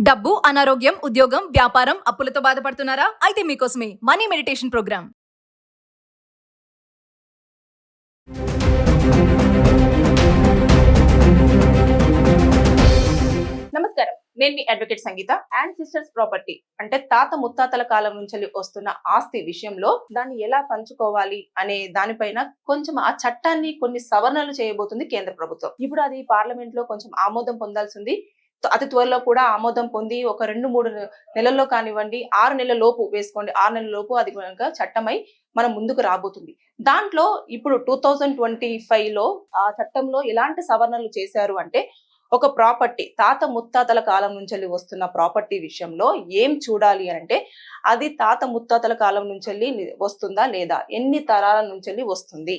డబ్బు, అనారోగ్యం, ఉద్యోగం, వ్యాపారం, అప్పులతో బాధపడుతున్నారా? అయితే మీకోసమే మనీ మెడిటేషన్ ప్రోగ్రామ్. నమస్కారం, నేను మీ అడ్వకేట్ సంగీత. యాన్సిస్టర్స్ ప్రాపర్టీ అంటే తాత ముత్తాతల కాలం నుంచి వస్తున్న ఆస్తి విషయంలో దాన్ని ఎలా పంచుకోవాలి అనే దానిపైన కొంచెం ఆ చట్టాన్ని కొన్ని సవరణలు చేయబోతుంది కేంద్ర ప్రభుత్వం. ఇప్పుడు అది పార్లమెంట్ లో కొంచెం ఆమోదం పొందాల్సింది. అతి త్వరలో కూడా ఆమోదం పొంది ఒక 2-3 నెలల్లో కానివ్వండి, 6 నెలల లోపు వేసుకోండి, 6 నెలల లోపు అది కనుక చట్టమై మనం ముందుకు రాబోతుంది. దాంట్లో ఇప్పుడు 2025లో ఆ చట్టంలో ఎలాంటి సవరణలు చేశారు అంటే, ఒక ప్రాపర్టీ తాత ముత్తాతల కాలం నుంచి వస్తున్న ప్రాపర్టీ విషయంలో ఏం చూడాలి అంటే, అది తాత ముత్తాతల కాలం నుంచి వస్తుందా లేదా, ఎన్ని తరాల నుంచి వస్తుంది.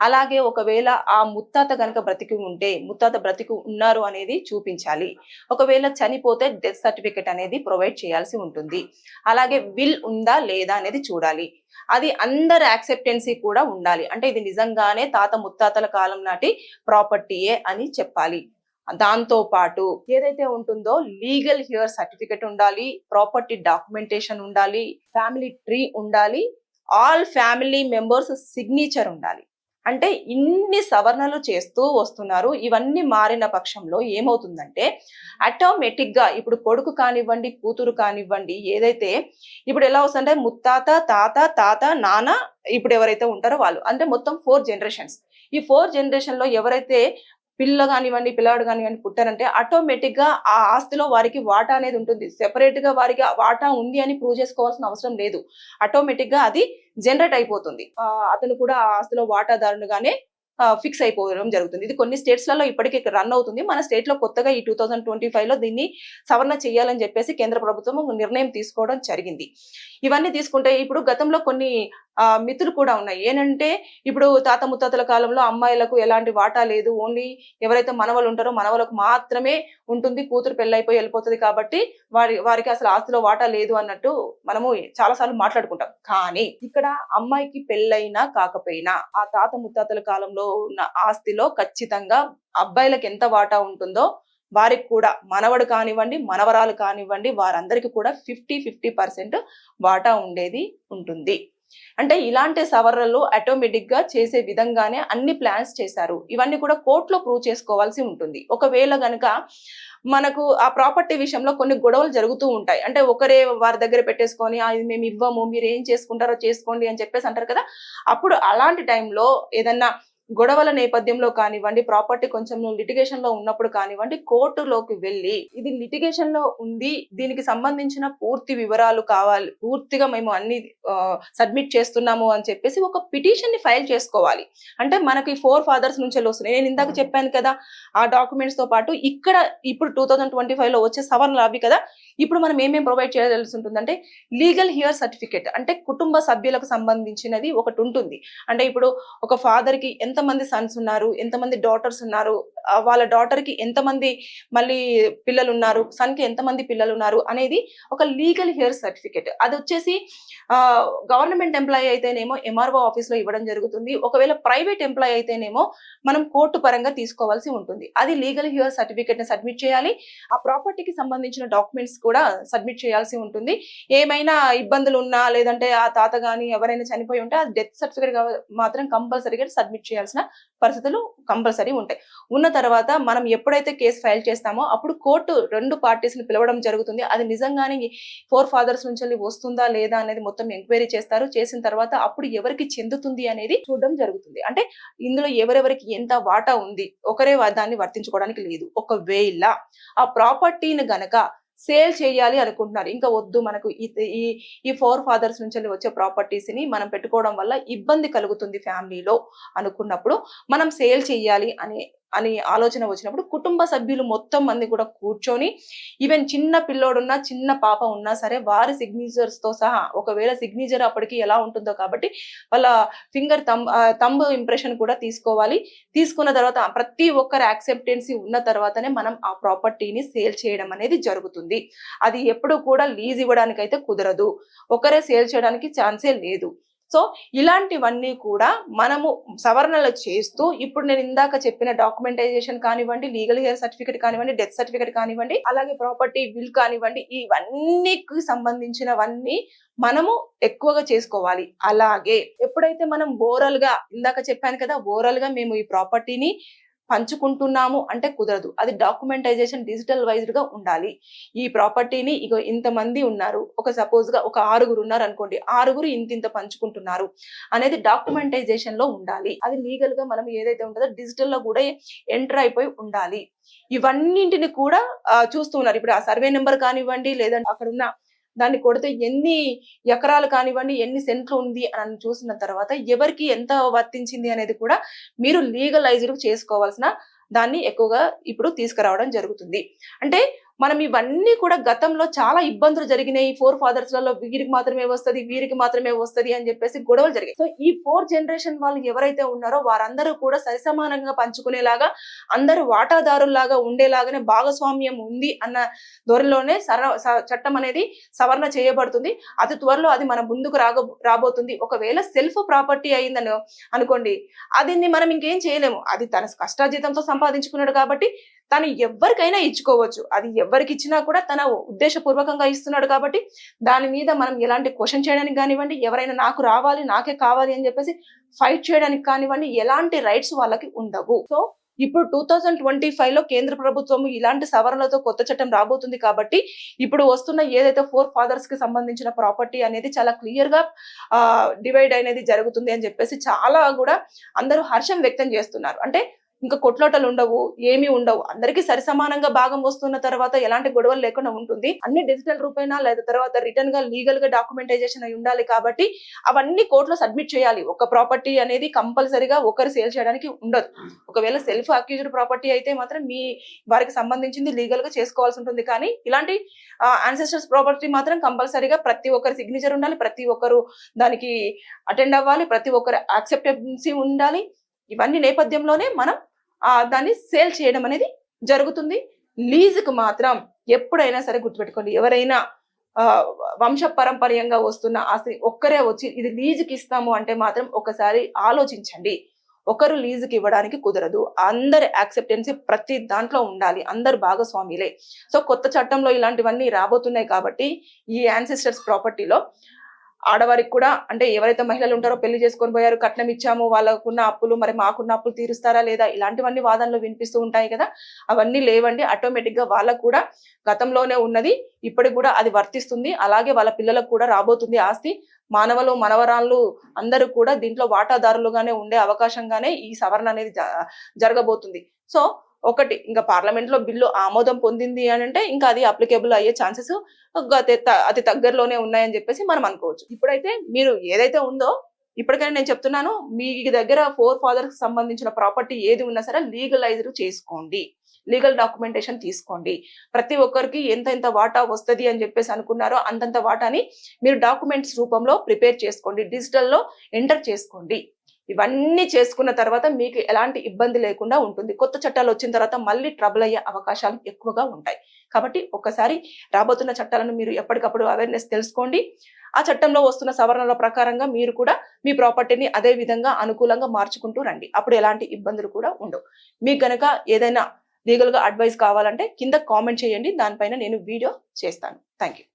అలాగే ఒకవేళ ఆ ముత్తాత కనుక బ్రతికి ఉంటే, ముత్తాత బ్రతికి ఉన్నారు అనేది చూపించాలి. ఒకవేళ చనిపోతే డెత్ సర్టిఫికెట్ అనేది ప్రొవైడ్ చేయాల్సి ఉంటుంది. అలాగే విల్ ఉందా లేదా అనేది చూడాలి. అది అందరి యాక్సెప్టెన్సీ కూడా ఉండాలి. అంటే ఇది నిజంగానే తాత ముత్తాతల కాలం నాటి ప్రాపర్టీయే అని చెప్పాలి. దాంతో పాటు ఏదైతే ఉంటుందో లీగల్ హియర్ సర్టిఫికెట్ ఉండాలి, ప్రాపర్టీ డాక్యుమెంటేషన్ ఉండాలి, ఫ్యామిలీ ట్రీ ఉండాలి, ఆల్ ఫ్యామిలీ మెంబర్స్ సిగ్నేచర్ ఉండాలి. అంటే ఇన్ని సవరణలు చేస్తూ వస్తున్నారు. ఇవన్నీ మారిన పక్షంలో ఏమవుతుందంటే, ఆటోమేటిక్ గా ఇప్పుడు కొడుకు కానివ్వండి, కూతురు కానివ్వండి, ఏదైతే ఇప్పుడు ఎలా వస్తుందంటే ముత్తాత, తాత, నాన్న, ఇప్పుడు ఎవరైతే ఉంటారో వాళ్ళు, అంటే మొత్తం 4 జనరేషన్స్. ఈ 4 జనరేషన్ లో ఎవరైతే పిల్లాడు కానివ్వండి పుట్టారంటే, ఆటోమేటిక్ గా ఆ ఆస్తిలో వారికి వాటా అనేది ఉంటుంది. సెపరేట్ గా వారికి వాటా ఉంది అని ప్రూవ్ చేసుకోవాల్సిన అవసరం లేదు. ఆటోమేటిక్ గా అది జనరేట్ అయిపోతుంది. అతను కూడా ఆ ఆస్తిలో వాటాదారునిగానే ఫిక్స్ అయిపోవడం జరుగుతుంది. ఇది కొన్ని స్టేట్స్ లలో ఇప్పటికీ రన్ అవుతుంది. మన స్టేట్ లో కొత్తగా ఈ 2025 లో దీన్ని సవరణ చేయాలని చెప్పేసి కేంద్ర ప్రభుత్వం నిర్ణయం తీసుకోవడం జరిగింది. ఇవన్నీ తీసుకుంటే ఇప్పుడు గతంలో కొన్ని మితులు కూడా ఉన్నాయి. ఏంటంటే, ఇప్పుడు తాత ముత్తాతల కాలంలో అమ్మాయిలకు ఎలాంటి వాటా లేదు, ఓన్లీ ఎవరైతే మనవలు ఉంటారో మనవలకు మాత్రమే ఉంటుంది, కూతురు పెళ్ళైపోయి వెళ్ళిపోతుంది కాబట్టి వారికి అసలు ఆస్తిలో వాటా లేదు అన్నట్టు మనము చాలా సార్లు మాట్లాడుకుంటాం. కానీ ఇక్కడ అమ్మాయికి పెళ్ళైనా కాకపోయినా ఆ తాత ముత్తాతల కాలంలో ఉన్న ఆస్తిలో ఖచ్చితంగా అబ్బాయిలకు ఎంత వాటా ఉంటుందో వారికి కూడా, మనవడు కానివ్వండి, మనవరాలు కానివ్వండి, వారందరికీ కూడా 50% వాటా ఉండేది ఉంటుంది. అంటే ఇలాంటి సవరణలు ఆటోమేటిక్ గా చేసే విధంగానే అన్ని ప్లాన్స్ చేశారు. ఇవన్నీ కూడా కోర్టులో ప్రూవ్ చేసుకోవాల్సి ఉంటుంది. ఒకవేళ గనుక మనకు ఆ ప్రాపర్టీ విషయంలో కొన్ని గొడవలు జరుగుతూ ఉంటాయి. అంటే ఒకరే వారి దగ్గర పెట్టేసుకొని ఇది మేము ఇవ్వము, మీరు ఏం చేసుకుంటారో చేసుకోండి అని చెప్పేసి అంటారు కదా. అప్పుడు అలాంటి టైంలో ఏదన్నా గొడవల నేపథ్యంలో కానివ్వండి, ప్రాపర్టీ కొంచెం లిటిగేషన్ లో ఉన్నప్పుడు కానివ్వండి, కోర్టులోకి వెళ్ళి ఇది లిటిగేషన్ లో ఉంది, దీనికి సంబంధించిన పూర్తి వివరాలు కావాలి, పూర్తిగా మేము అన్ని సబ్మిట్ చేస్తున్నాము అని చెప్పేసి ఒక పిటిషన్ ని ఫైల్ చేసుకోవాలి. అంటే మనకి 4 ఫాదర్స్ నుంచి వస్తున్నాయి. నేను ఇందాక చెప్పాను కదా, ఆ డాక్యుమెంట్స్ తో పాటు ఇక్కడ ఇప్పుడు 2025 లో వచ్చే సవరణలు అవి కదా. ఇప్పుడు మనం ఏమేమి ప్రొవైడ్ చేయాల్సి ఉంటుందంటే, లీగల్ హియర్ సర్టిఫికేట్ అంటే కుటుంబ సభ్యులకు సంబంధించినది ఒకటి ఉంటుంది. అంటే ఇప్పుడు ఒక ఫాదర్ కి ఎంతమంది సన్స్ ఉన్నారు, ఎంతమంది డాటర్స్ ఉన్నారు, వాళ్ళ డాటర్ కి ఎంతమంది మళ్ళీ పిల్లలు ఉన్నారు, సన్ కి ఎంతమంది పిల్లలు ఉన్నారు అనేది ఒక లీగల్ హియర్ సర్టిఫికేట్. అది వచ్చేసి గవర్నమెంట్ ఎంప్లాయీ అయితేనేమో ఎంఆర్ఓ ఆఫీస్ లో ఇవ్వడం జరుగుతుంది. ఒకవేళ ప్రైవేట్ ఎంప్లాయీ అయితేనేమో మనం కోర్టు పరంగా తీసుకోవాల్సి ఉంటుంది. అది లీగల్ హియర్ సర్టిఫికేట్ ని సబ్మిట్ చేయాలి. ఆ ప్రాపర్టీకి సంబంధించిన డాక్యుమెంట్స్ కూడా సబ్మిట్ చేయాల్సి ఉంటుంది. ఏమైనా ఇబ్బందులు ఉన్నా, లేదంటే ఆ తాత గాని ఎవరైనా చనిపోయి ఉంటే ఆ డెత్ సర్టిఫికేట్ మాత్రం కంపల్సరీగా సబ్మిట్ చేయాల్సిన పరిస్థితులు కంపల్సరీ ఉంటాయి. ఉన్న తర్వాత మనం ఎప్పుడైతే కేసు ఫైల్ చేస్తామో అప్పుడు కోర్టు 2 పార్టీస్ ని పిలవడం జరుగుతుంది. అది నిజంగానే 4 ఫాదర్స్ నుంచి వస్తుందా లేదా అనేది మొత్తం ఎంక్వైరీ చేస్తారు. చేసిన తర్వాత అప్పుడు ఎవరికి చెందుతుంది అనేది చూడడం జరుగుతుంది. అంటే ఇందులో ఎవరెవరికి ఎంత వాటా ఉంది, ఒకరే దాన్ని వర్తించుకోవడానికి లేదు. ఒకవేళ ఆ ప్రాపర్టీని గనక సేల్ చేయాలి అనుకుంటున్నారు, ఇంకా వద్దు మనకు ఈ 4 ఫాదర్స్ నుంచి వచ్చే ప్రాపర్టీస్ ని మనం పెట్టుకోవడం వల్ల ఇబ్బంది కలుగుతుంది ఫ్యామిలీలో అనుకున్నప్పుడు, మనం సేల్ చేయాలి అని ఆలోచన వచ్చినప్పుడు కుటుంబ సభ్యులు మొత్తం మంది కూడా కూర్చొని, ఈవెన్ చిన్న పిల్లోడున్నా చిన్న పాప ఉన్నా సరే వారి సిగ్నేచర్స్ తో సహా, ఒకవేళ సిగ్నేచర్ అప్పటికి ఎలా ఉంటుందో కాబట్టి వాళ్ళ ఫింగర్ థంబ్ ఇంప్రెషన్ కూడా తీసుకోవాలి. తీసుకున్న తర్వాత ప్రతి ఒక్కరి యాక్సెప్టెన్సీ ఉన్న తర్వాతనే మనం ఆ ప్రాపర్టీని సేల్ చేయడం అనేది జరుగుతుంది. అది ఎప్పుడు కూడా లీజ్ ఇవ్వడానికి అయితే కుదరదు, ఒకరే సేల్ చేయడానికి ఛాన్సే లేదు. సో ఇలాంటివన్నీ కూడా మనము సవరణలు చేస్తూ ఇప్పుడు నేను ఇందాక చెప్పిన డాక్యుమెంటైజేషన్ కానివ్వండి, లీగల్ హెయిర్ సర్టిఫికేట్ కానివ్వండి, డెత్ సర్టిఫికేట్ కానివ్వండి, అలాగే ప్రాపర్టీ విల్ కానివ్వండి, ఇవన్నీకి సంబంధించినవన్నీ మనము ఎక్కువగా చేసుకోవాలి. అలాగే ఎప్పుడైతే మనం ఓరల్ గా ఇందాక చెప్పాను కదా, ఓరల్ గా మేము ఈ ప్రాపర్టీని పంచుకుంటున్నాము అంటే కుదరదు. అది డాక్యుమెంటైజేషన్ డిజిటల్ వైజ్డ్ గా ఉండాలి. ఈ ప్రాపర్టీని ఇగో ఇంతమంది ఉన్నారు, ఒక సపోజ్ గా ఒక 6 ఉన్నారు అనుకోండి, 6 ఇంత పంచుకుంటున్నారు అనేది డాక్యుమెంటైజేషన్ లో ఉండాలి. అది లీగల్ గా మనం ఏదైతే ఉంటుందో డిజిటల్ లో కూడా ఎంటర్ అయిపోయి ఉండాలి. ఇవన్నింటిని కూడా చూస్తూ ఉన్నారు. ఇప్పుడు ఆ సర్వే నెంబర్ కానివ్వండి, లేదంటే అక్కడ ఉన్న దాన్ని కొడితే ఎన్ని ఎకరాలు కానివ్వండి, ఎన్ని సెంట్లు ఉంది అని చూసిన తర్వాత ఎవరికి ఎంత వర్తించింది అనేది కూడా మీరు లీగలైజ్డ్ చేసుకోవాల్సిన దాన్ని ఎక్కువగా ఇప్పుడు తీసుకురావడం జరుగుతుంది. అంటే మనం ఇవన్నీ కూడా గతంలో చాలా ఇబ్బందులు జరిగినాయి. 4 ఫాదర్స్లలో వీరికి మాత్రమే వస్తుంది, వీరికి మాత్రమే వస్తుంది అని చెప్పేసి గొడవలు జరిగాయి. సో ఈ 4 జనరేషన్ వాళ్ళు ఎవరైతే ఉన్నారో వారందరూ కూడా సరిసమానంగా పంచుకునేలాగా, అందరూ వాటాదారుల్లాగా ఉండేలాగానే భాగస్వామ్యం ఉంది అన్న ధోరణిలోనే చట్టం అనేది సవరణ చేయబడుతుంది. అతి త్వరలో అది మన ముందుకు రాబోతుంది. ఒకవేళ సెల్ఫ్ ప్రాపర్టీ అయిందని అనుకోండి, అది మనం ఇంకేం చేయలేము. అది తన కష్టార్జితంతో సంపాదించుకున్నాడు కాబట్టి తను ఎవరికైనా ఇచ్చుకోవచ్చు. అది ఎవరికి ఇచ్చినా కూడా తన ఉద్దేశపూర్వకంగా ఇస్తున్నాడు కాబట్టి దాని మీద మనం ఎలాంటి క్వశ్చన్ చేయడానికి కానివ్వండి, ఎవరైనా నాకు రావాలి, నాకే కావాలి అని చెప్పేసి ఫైట్ చేయడానికి కానివ్వండి, ఎలాంటి రైట్స్ వాళ్ళకి ఉండవు. సో ఇప్పుడు 2025 లో కేంద్ర ప్రభుత్వం ఇలాంటి సవరణలతో కొత్త చట్టం రాబోతుంది కాబట్టి ఇప్పుడు వస్తున్న ఏదైతే 4 ఫాదర్స్ కి సంబంధించిన ప్రాపర్టీ అనేది చాలా క్లియర్ గా డివైడ్ అనేది జరుగుతుంది అని చెప్పేసి చాలా కూడా అందరూ హర్షం వ్యక్తం చేస్తున్నారు. అంటే ఇంకా కొట్లాటలు ఉండవు, ఏమీ ఉండవు, అందరికీ సరిసమానంగా భాగం వస్తున్న తర్వాత ఎలాంటి గొడవలు లేకుండా ఉంటుంది. అన్ని డిజిటల్ రూపేనా లేదా తర్వాత రిటర్న్ గా లీగల్ గా డాక్యుమెంటైజేషన్ అయి ఉండాలి కాబట్టి అవన్నీ కోర్టులో సబ్మిట్ చేయాలి. ఒక ప్రాపర్టీ అనేది కంపల్సరీగా ఒకరు సేల్ చేయడానికి ఉండదు. ఒకవేళ సెల్ఫ్ అక్యూజ్డ్ ప్రాపర్టీ అయితే మాత్రం మీ వారికి సంబంధించింది లీగల్ గా చేసుకోవాల్సి ఉంటుంది. కానీ ఇలాంటి యాన్సెస్టర్స్ ప్రాపర్టీ మాత్రం కంపల్సరీగా ప్రతి ఒక్కరి సిగ్నేచర్ ఉండాలి, ప్రతి ఒక్కరు దానికి అటెండ్ అవ్వాలి, ప్రతి ఒక్కరు యాక్సెప్టెన్సీ ఉండాలి. ఇవన్నీ నేపథ్యంలోనే మనం దాన్ని సేల్ చేయడం అనేది జరుగుతుంది. లీజుకు మాత్రం ఎప్పుడైనా సరే గుర్తుపెట్టుకోండి, ఎవరైనా వంశ పరంపర్యంగా వస్తున్న ఆస్తి ఒక్కరే వచ్చి ఇది లీజుకి ఇస్తాము అంటే మాత్రం ఒకసారి ఆలోచించండి. ఒకరు లీజుకి ఇవ్వడానికి కుదరదు. అందరి యాక్సెప్టెన్సీ ప్రతి దాంట్లో ఉండాలి, అందరు భాగస్వామిలే. సో కొత్త చట్టంలో ఇలాంటివన్నీ రాబోతున్నాయి కాబట్టి ఈ యాన్సెస్టర్స్ ప్రాపర్టీలో ఆడవారికి కూడా, అంటే ఎవరైతే మహిళలు ఉంటారో పెళ్లి చేసుకొని పోయారు, కట్నం ఇచ్చాము, వాళ్ళకున్న అప్పులు మరి మాకున్న అప్పులు తీరుస్తారా లేదా, ఇలాంటివన్నీ వాదనలు వినిపిస్తూ ఉంటాయి కదా. అవన్నీ లేవండి. ఆటోమేటిక్ గా వాళ్ళకు కూడా గతంలోనే ఉన్నది, ఇప్పటికి కూడా అది వర్తిస్తుంది. అలాగే వాళ్ళ పిల్లలకు కూడా రాబోతుంది ఆస్తి. మానవులు మనవరాళ్ళు అందరూ కూడా దీంట్లో వాటాదారులుగానే ఉండే అవకాశంగానే ఈ సవరణ అనేది జరగబోతుంది. సో ఒకటి, ఇంకా పార్లమెంట్ లో బిల్లు ఆమోదం పొందింది అని అంటే ఇంకా అది అప్లికేబుల్ అయ్యే ఛాన్సెస్ అతి దగ్గరలోనే ఉన్నాయని చెప్పేసి మనం అనుకోవచ్చు. ఇప్పుడైతే మీరు ఏదైతే ఉందో ఇప్పటికైనా నేను చెప్తున్నాను, మీ దగ్గర 4 ఫాదర్స్ సంబంధించిన ప్రాపర్టీ ఏది ఉన్నా సరే లీగలైజ్డ్ చేసుకోండి, లీగల్ డాక్యుమెంటేషన్ తీసుకోండి. ప్రతి ఒక్కరికి ఎంత వాటా వస్తుంది అని చెప్పేసి అనుకున్నారో అంతంత వాటాని మీరు డాక్యుమెంట్స్ రూపంలో ప్రిపేర్ చేసుకోండి, డిజిటల్లో ఎంటర్ చేసుకోండి. ఇవన్నీ చేసుకున్న తర్వాత మీకు ఎలాంటి ఇబ్బంది లేకుండా ఉంటుంది. కొత్త చట్టాలు వచ్చిన తర్వాత మళ్ళీ ట్రబుల్ అయ్యే అవకాశాలు ఎక్కువగా ఉంటాయి. కాబట్టి ఒకసారి రాబోతున్న చట్టాలను మీరు ఎప్పటికప్పుడు అవేర్నెస్ తెలుసుకోండి. ఆ చట్టంలో వస్తున్న సవరణల ప్రకారంగా మీరు కూడా మీ ప్రాపర్టీని అదే విధంగా అనుకూలంగా మార్చుకుంటూ రండి. అప్పుడు ఎలాంటి ఇబ్బందులు కూడా ఉండవు. మీకు గనక ఏదైనా లీగల్ గా అడ్వైస్ కావాలంటే కింద కామెంట్ చేయండి, దానిపైన నేను వీడియో చేస్తాను. Thank you.